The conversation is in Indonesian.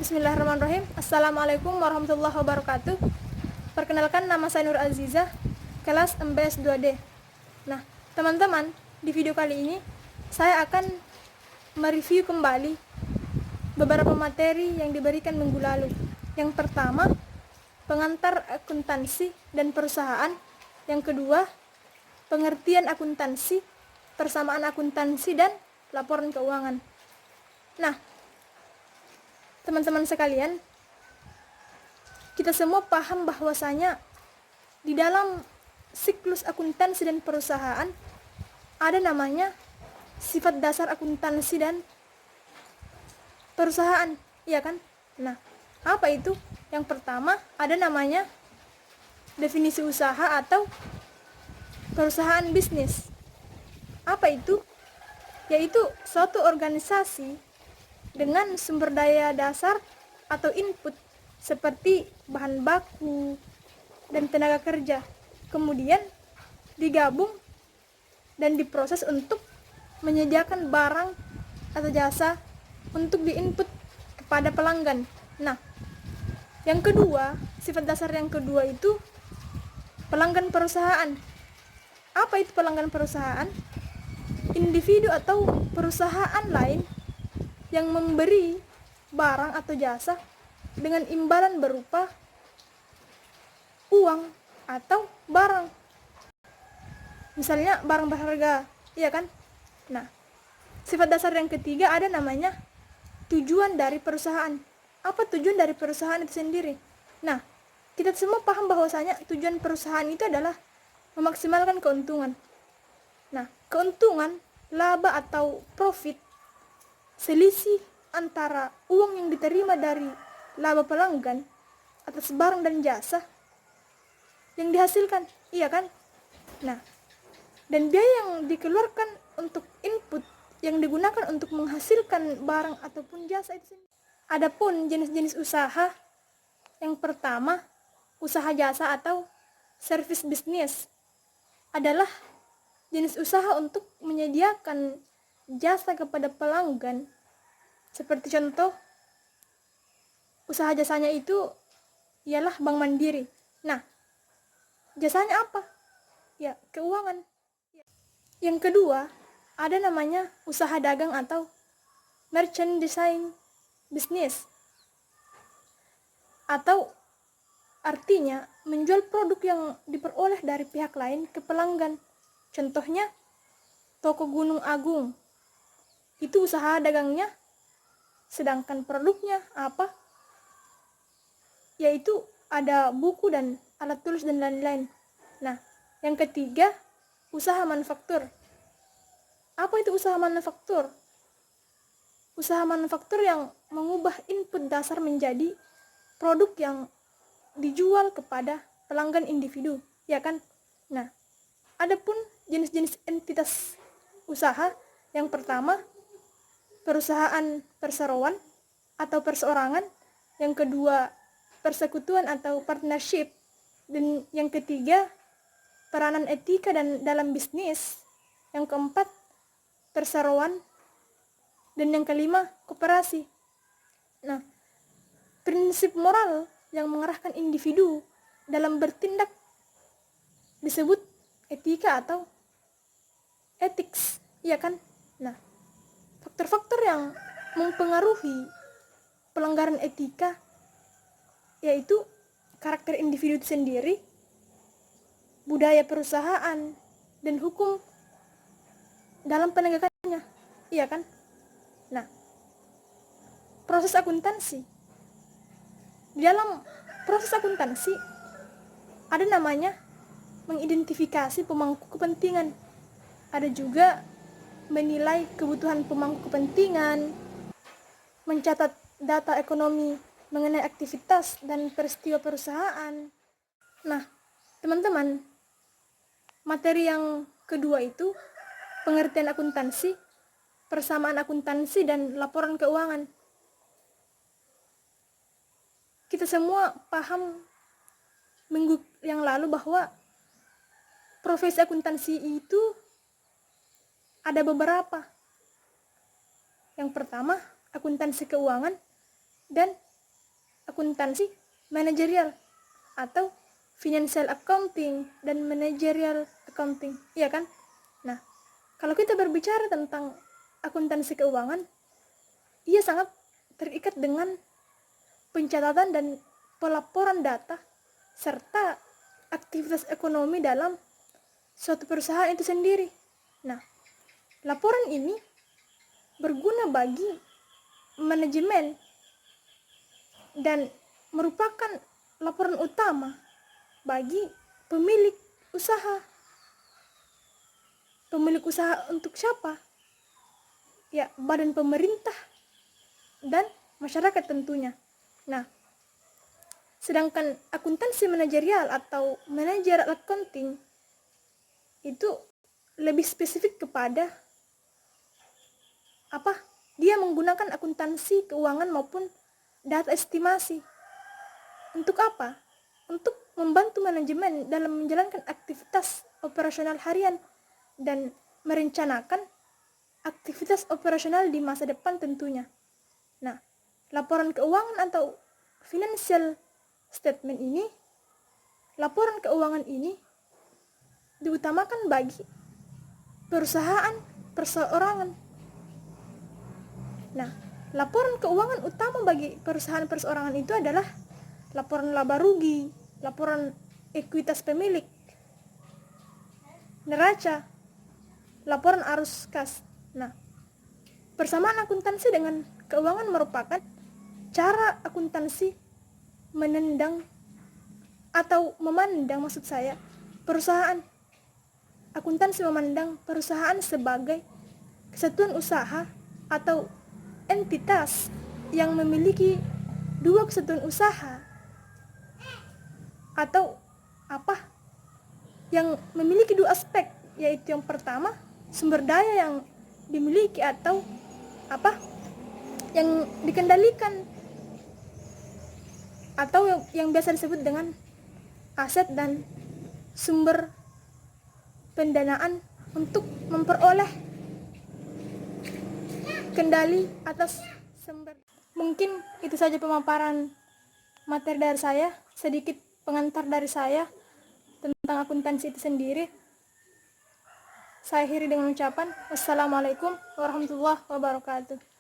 Bismillahirrahmanirrahim. Assalamualaikum warahmatullahi wabarakatuh. Perkenalkan, nama saya Nur Aziza, kelas MBS 2D. Nah, teman-teman, di video kali ini saya akan mereview kembali beberapa materi yang diberikan minggu lalu. Yang pertama, pengantar akuntansi dan perusahaan. Yang kedua, pengertian akuntansi, persamaan akuntansi dan laporan keuangan. Nah, teman-teman sekalian, kita semua paham bahwasanya di dalam siklus akuntansi dan perusahaan ada namanya sifat dasar akuntansi dan perusahaan, iya kan? Nah, apa itu? Yang pertama ada namanya definisi usaha atau perusahaan bisnis. Apa itu? Yaitu suatu organisasi dengan sumber daya dasar atau input seperti bahan baku dan tenaga kerja, kemudian digabung dan diproses untuk menyediakan barang atau jasa untuk diinput kepada pelanggan. Nah, yang kedua, sifat dasar yang kedua itu pelanggan perusahaan. Apa itu pelanggan perusahaan? Individu atau perusahaan lain yang memberi barang atau jasa dengan imbalan berupa uang atau barang. Misalnya barang berharga, iya kan? Nah, sifat dasar yang ketiga ada namanya tujuan dari perusahaan. Apa tujuan dari perusahaan itu sendiri? Nah, kita semua paham bahwasanya tujuan perusahaan itu adalah memaksimalkan keuntungan. Nah, keuntungan, laba atau profit, selisih antara uang yang diterima dari laba pelanggan atas barang dan jasa yang dihasilkan, iya kan? Nah, dan biaya yang dikeluarkan untuk input yang digunakan untuk menghasilkan barang ataupun jasa itu sendiri. Adapun jenis-jenis usaha, yang pertama, usaha jasa atau service business adalah jenis usaha untuk menyediakan jasa kepada pelanggan. Seperti contoh, usaha jasanya itu ialah Bank Mandiri. Nah, jasanya apa? Ya, keuangan. Yang kedua, ada namanya usaha dagang atau merchandising business. Atau artinya menjual produk yang diperoleh dari pihak lain ke pelanggan. Contohnya, toko Gunung Agung. Itu usaha dagangnya, sedangkan produknya apa? Yaitu ada buku dan alat tulis dan lain-lain. Nah, yang ketiga, usaha manufaktur. Apa itu usaha manufaktur? Usaha manufaktur yang mengubah input dasar menjadi produk yang dijual kepada pelanggan individu, ya kan? Nah, adapun jenis-jenis entitas usaha, yang pertama, perusahaan perseroan atau perseorangan, yang kedua, persekutuan atau partnership, dan yang ketiga, peranan etika dan dalam bisnis, yang keempat, perseroan, dan yang kelima, koperasi. Nah, prinsip moral yang mengarahkan individu dalam bertindak disebut etika atau ethics, iya kan? Nah, faktor-faktor yang mempengaruhi pelanggaran etika yaitu karakter individu itu sendiri, budaya perusahaan, dan hukum dalam penegakannya, iya kan? Nah, proses akuntansi. Di dalam proses akuntansi ada namanya mengidentifikasi pemangku kepentingan. Ada juga menilai kebutuhan pemangku kepentingan, mencatat data ekonomi mengenai aktivitas dan peristiwa perusahaan. Nah, teman-teman, materi yang kedua itu pengertian akuntansi, persamaan akuntansi, dan laporan keuangan. Kita semua paham minggu yang lalu bahwa profesi akuntansi itu ada beberapa. Yang pertama, akuntansi keuangan dan akuntansi manajerial atau financial accounting dan managerial accounting, iya kan? Nah, kalau kita berbicara tentang akuntansi keuangan, ia sangat terikat dengan pencatatan dan pelaporan data serta aktivitas ekonomi dalam suatu perusahaan itu sendiri. Nah, laporan ini berguna bagi manajemen dan merupakan laporan utama bagi pemilik usaha. Pemilik usaha untuk siapa? Ya, badan pemerintah dan masyarakat tentunya. Nah, sedangkan akuntansi manajerial atau managerial accounting itu lebih spesifik kepada apa? Dia menggunakan akuntansi keuangan maupun data estimasi. Untuk apa? Untuk membantu manajemen dalam menjalankan aktivitas operasional harian dan merencanakan aktivitas operasional di masa depan tentunya. Nah, laporan keuangan atau financial statement ini, laporan keuangan ini diutamakan bagi perusahaan perseorangan. Nah, laporan keuangan utama bagi perusahaan perseorangan itu adalah laporan laba rugi, laporan ekuitas pemilik, neraca, laporan arus kas. Nah, persamaan akuntansi dengan keuangan merupakan cara akuntansi menendang atau memandang, maksud saya, perusahaan. Akuntansi memandang perusahaan sebagai kesatuan usaha atau entitas yang memiliki dua kesatuan usaha atau yang memiliki dua aspek, yaitu yang pertama sumber daya yang dimiliki atau yang dikendalikan atau yang biasa disebut dengan aset, dan sumber pendanaan untuk memperoleh kendali atas sumber. Mungkin itu saja pemaparan materi dari saya, sedikit pengantar dari saya tentang akuntansi itu sendiri. Saya akhiri dengan ucapan wassalamualaikum warahmatullahi wabarakatuh.